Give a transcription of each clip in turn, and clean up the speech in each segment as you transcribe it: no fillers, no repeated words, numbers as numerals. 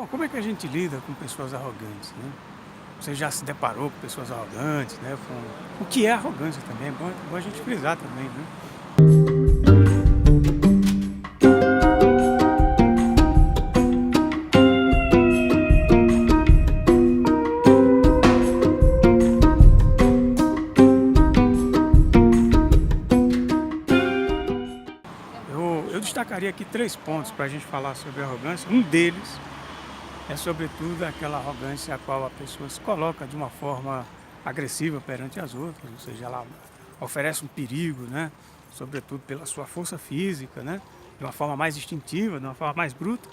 Bom, como é que a gente lida com pessoas arrogantes, né? Você já se deparou com pessoas arrogantes, né? O que é arrogância também, é bom a gente frisar também, né? Eu destacaria aqui 3 pontos para a gente falar sobre arrogância. Um deles é, sobretudo, aquela arrogância a qual a pessoa se coloca de uma forma agressiva perante as outras, ou seja, ela oferece um perigo, né? Sobretudo pela sua força física, né? De uma forma mais instintiva, de uma forma mais bruta.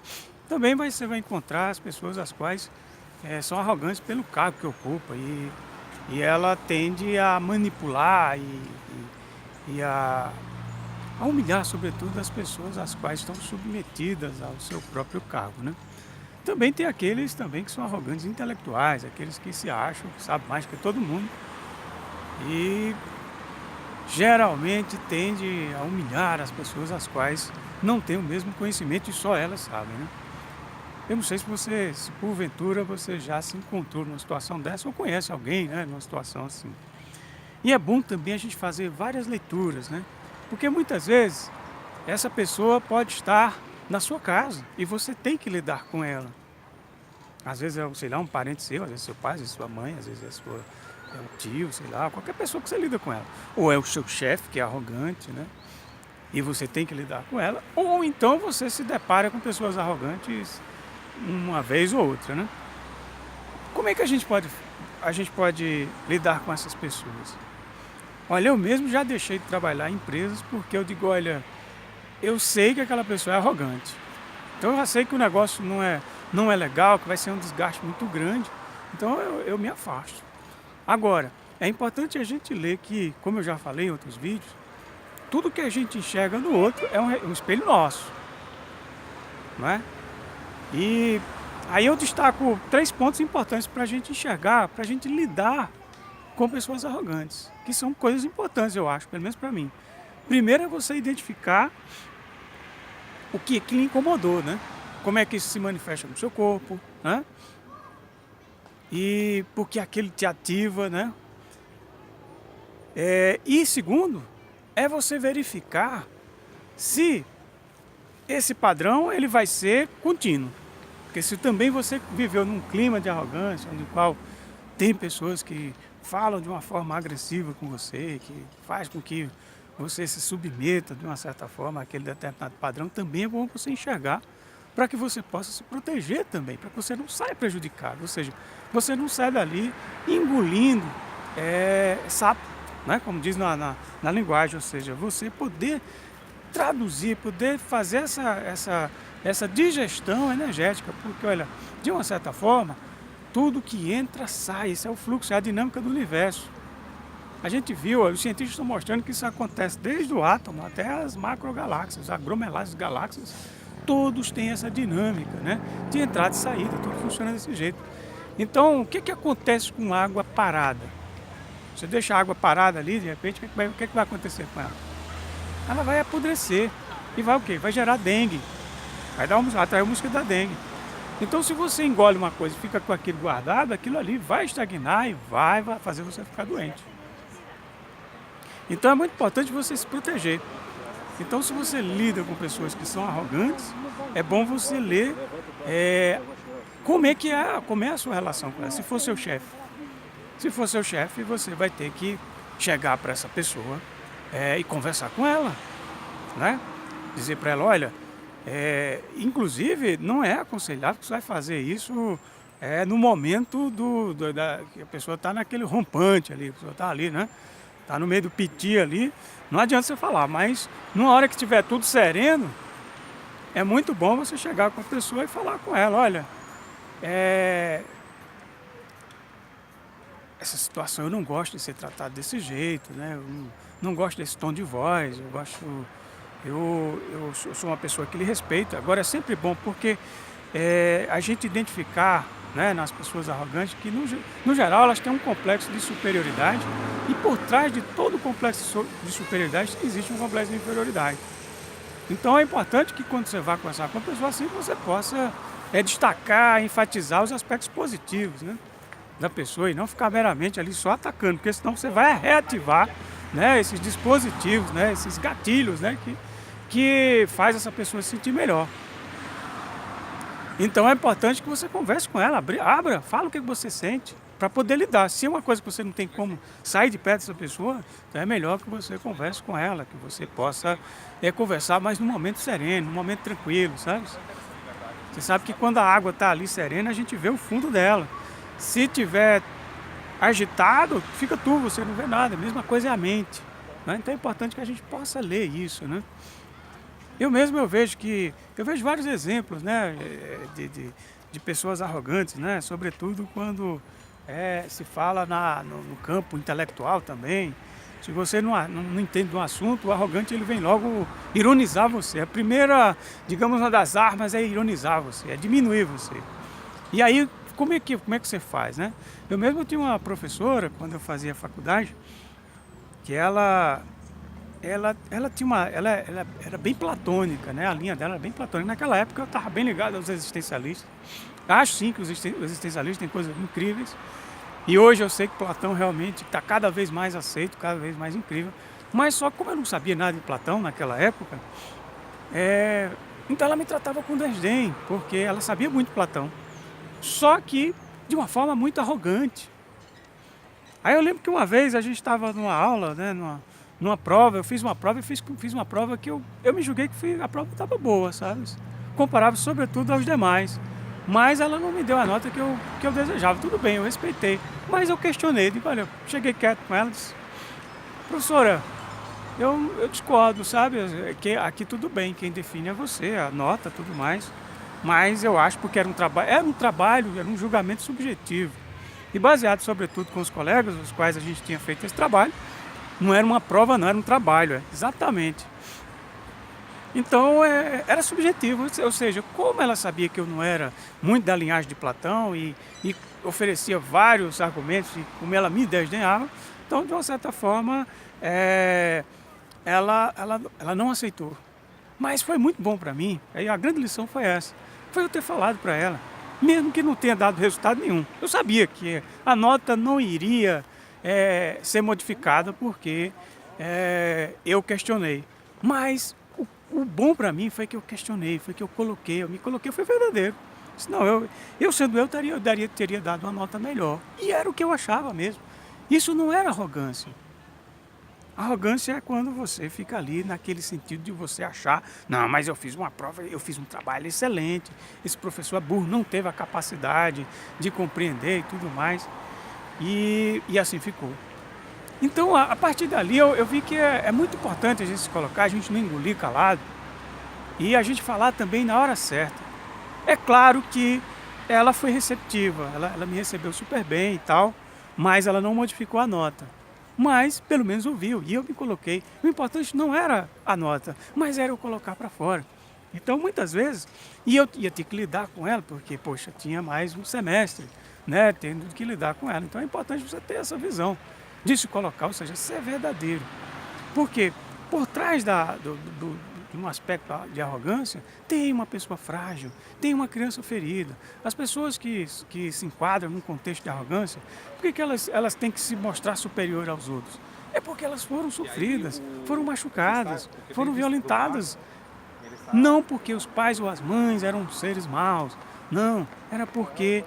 Também você vai encontrar as pessoas as quais são arrogantes pelo cargo que ocupa e ela tende a manipular e a humilhar, sobretudo, as pessoas às quais estão submetidas ao seu próprio cargo, né? Também tem aqueles também que são arrogantes intelectuais, aqueles que se acham que sabem mais que todo mundo e geralmente tende a humilhar as pessoas as quais não têm o mesmo conhecimento e só elas sabem, né? Eu não sei se porventura você já se encontrou numa situação dessa ou conhece alguém, né, numa situação assim. E é bom também a gente fazer várias leituras, né? Porque muitas vezes essa pessoa pode estar na sua casa e você tem que lidar com ela. Às vezes é, sei lá, um parente seu, às vezes seu pai, às vezes sua mãe, às vezes é um tio, sei lá, qualquer pessoa que você lida com ela. Ou é o seu chefe que é arrogante, né? E você tem que lidar com ela. Ou então você se depara com pessoas arrogantes uma vez ou outra, né? Como é que a gente pode lidar com essas pessoas? Olha, eu mesmo já deixei de trabalhar em empresas porque eu digo, olha, eu sei que aquela pessoa é arrogante. Então eu já sei que o negócio não é legal, que vai ser um desgaste muito grande. Então eu me afasto. Agora, é importante a gente ler que, como eu já falei em outros vídeos, tudo que a gente enxerga no outro é um espelho nosso, não é? E aí eu destaco 3 pontos importantes para a gente enxergar, para a gente lidar com pessoas arrogantes, que são coisas importantes, eu acho, pelo menos para mim. Primeiro é você identificar o que lhe incomodou, né? Como é que isso se manifesta no seu corpo, né? E por que aquilo te ativa, né? E segundo, é você verificar se esse padrão ele vai ser contínuo. Porque se também você viveu num clima de arrogância, no qual tem pessoas que falam de uma forma agressiva com você, que faz com que você se submeta de uma certa forma àquele determinado padrão, também é bom você enxergar para que você possa se proteger também, para que você não saia prejudicado, ou seja, você não saia dali engolindo sapo, né? Como diz na linguagem, ou seja, você poder traduzir, poder fazer essa digestão energética, porque olha, de uma certa forma, tudo que entra sai, isso é o fluxo, é a dinâmica do universo. A gente viu, os cientistas estão mostrando que isso acontece desde o átomo até as macrogaláxias, agromeradas galáxias, todos têm essa dinâmica, né? De entrada e saída, tudo funciona desse jeito. Então, o que acontece com água parada? Você deixa a água parada ali, de repente, o que vai acontecer com ela? Ela vai apodrecer e vai o quê? Vai gerar dengue, atrair o mosquito da dengue. Então, se você engole uma coisa e fica com aquilo guardado, aquilo ali vai estagnar e vai fazer você ficar doente. Então, é muito importante você se proteger. Então, se você lida com pessoas que são arrogantes, é bom você ler como é a sua relação com ela. Se for seu chefe, você vai ter que chegar para essa pessoa e conversar com ela, né? Dizer para ela, olha, inclusive não é aconselhável que você vai fazer isso no momento que a pessoa está naquele rompante ali, a pessoa está ali, né? Está no meio do piti ali, não adianta você falar, mas numa hora que estiver tudo sereno, é muito bom você chegar com a pessoa e falar com ela, olha, essa situação eu não gosto de ser tratado desse jeito, né? Eu não gosto desse tom de voz, eu sou uma pessoa que lhe respeita. Agora é sempre bom porque a gente identificar, né, nas pessoas arrogantes que no geral elas têm um complexo de superioridade e por trás de todo o complexo de superioridade existe um complexo de inferioridade. Então é importante que quando você vá conversar com a pessoa assim você possa é destacar, enfatizar os aspectos positivos, né, da pessoa e não ficar meramente ali só atacando, porque senão você vai reativar, né, esses dispositivos, né, esses gatilhos, né, que faz essa pessoa se sentir melhor. Então é importante que você converse com ela, abra, fala o que você sente, para poder lidar. Se é uma coisa que você não tem como sair de perto dessa pessoa, então é melhor que você converse com ela, que você possa conversar, mas num momento sereno, num momento tranquilo, sabe? Você sabe que quando a água está ali serena, a gente vê o fundo dela. Se tiver agitado, fica turvo, você não vê nada. A mesma coisa é a mente, né? Então é importante que a gente possa ler isso, né? Eu vejo vários exemplos, né, de pessoas arrogantes, né, sobretudo quando se fala no campo intelectual também. Se você não entende do assunto, o arrogante ele vem logo ironizar você. A primeira, digamos, uma das armas é ironizar você, é diminuir você. E aí, como é que você faz, né? Eu mesmo tinha uma professora, quando eu fazia faculdade, que ela tinha ela era bem platônica, né? A linha dela era bem platônica. Naquela época eu estava bem ligado aos existencialistas. Acho sim que os existencialistas têm coisas incríveis. E hoje eu sei que Platão realmente está cada vez mais aceito, cada vez mais incrível. Mas só que como eu não sabia nada de Platão naquela época, então ela me tratava com desdém, porque ela sabia muito de Platão. Só que de uma forma muito arrogante. Aí eu lembro que uma vez a gente estava numa aula, né, numa prova, eu fiz uma prova e fiz uma prova que eu me julguei que a prova estava boa, sabe? Comparável sobretudo aos demais. Mas ela não me deu a nota que eu desejava. Tudo bem, eu respeitei. Mas eu questionei, digo, olha, eu cheguei quieto com ela, disse, professora, eu discordo, sabe? Que aqui tudo bem, quem define é você, a nota, tudo mais. Mas eu acho porque era um trabalho, era um julgamento subjetivo. E baseado sobretudo com os colegas, os quais a gente tinha feito esse trabalho, não era uma prova, não, era um trabalho, exatamente. Então era subjetivo, ou seja, como ela sabia que eu não era muito da linhagem de Platão e oferecia vários argumentos, e como ela me desdenhava, então de uma certa forma ela não aceitou. Mas foi muito bom para mim, aí a grande lição foi essa, foi eu ter falado para ela, mesmo que não tenha dado resultado nenhum. Eu sabia que a nota não iria ser modificada porque eu questionei, mas o bom para mim foi que eu questionei, foi que eu me coloquei, foi verdadeiro. Senão eu sendo eu teria dado uma nota melhor. E era o que eu achava mesmo. Isso não era arrogância. Arrogância é quando você fica ali naquele sentido de você achar, não, mas eu fiz uma prova, eu fiz um trabalho excelente, esse professor é burro, não teve a capacidade de compreender e tudo mais. E assim ficou. Então, a partir dali, eu vi que é muito importante a gente se colocar, a gente não engolir calado e a gente falar também na hora certa. É claro que ela foi receptiva, ela me recebeu super bem e tal, mas ela não modificou a nota. Mas, pelo menos ouviu, e eu me coloquei. O importante não era a nota, mas era eu colocar para fora. Então, muitas vezes, e eu ia ter que lidar com ela, porque, poxa, tinha mais um semestre, né, tendo que lidar com ela. Então, é importante você ter essa visão de se colocar, ou seja, ser verdadeiro. Porque por trás de um aspecto de arrogância, tem uma pessoa frágil, tem uma criança ferida. As pessoas que se enquadram num contexto de arrogância, por que elas têm que se mostrar superior aos outros? É porque elas foram sofridas, foram machucadas, foram violentadas. Não porque os pais ou as mães eram seres maus, não, era porque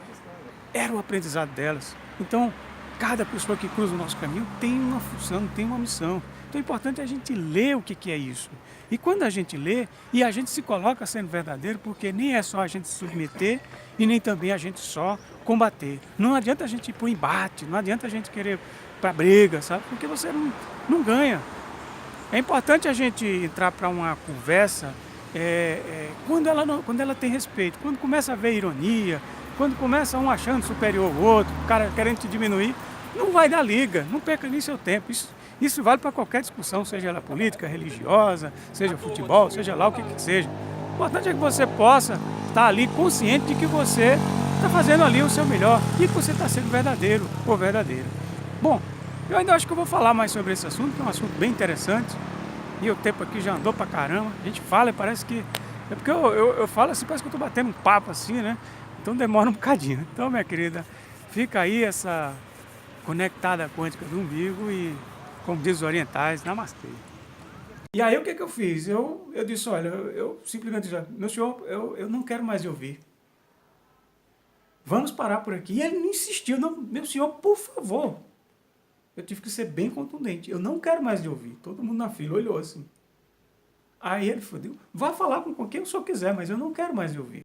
era o aprendizado delas. Então, cada pessoa que cruza o nosso caminho tem uma função, tem uma missão. Então é importante a gente ler o que é isso. E quando a gente lê, e a gente se coloca sendo verdadeiro, porque nem é só a gente se submeter e nem também a gente só combater. Não adianta a gente ir para o embate, não adianta a gente querer para a briga, sabe? Porque você não ganha. É importante a gente entrar para uma conversa quando ela tem respeito, quando começa a ver ironia, quando começa um achando superior ao outro, o cara querendo te diminuir, não vai dar liga, não perca nem seu tempo. Isso vale para qualquer discussão, seja ela política, religiosa, seja futebol, seja lá o que seja. O importante é que você possa estar ali consciente de que você está fazendo ali o seu melhor e que você está sendo verdadeiro ou verdadeira. Bom, eu ainda acho que eu vou falar mais sobre esse assunto, que é um assunto bem interessante. E o tempo aqui já andou pra caramba. A gente fala e parece que É porque eu falo assim, parece que eu tô batendo um papo assim, né? Então demora um bocadinho. Então, minha querida, fica aí essa conectada quântica do umbigo e, como diz os orientais, namastê. E aí o que que eu fiz? Eu disse, olha, eu simplesmente disse, meu senhor, eu não quero mais lhe ouvir. Vamos parar por aqui. E ele me insistiu, não, meu senhor, por favor. Eu tive que ser bem contundente. Eu não quero mais lhe ouvir. Todo mundo na fila olhou assim. Aí ele falou, vá falar com quem o senhor quiser, mas eu não quero mais lhe ouvir.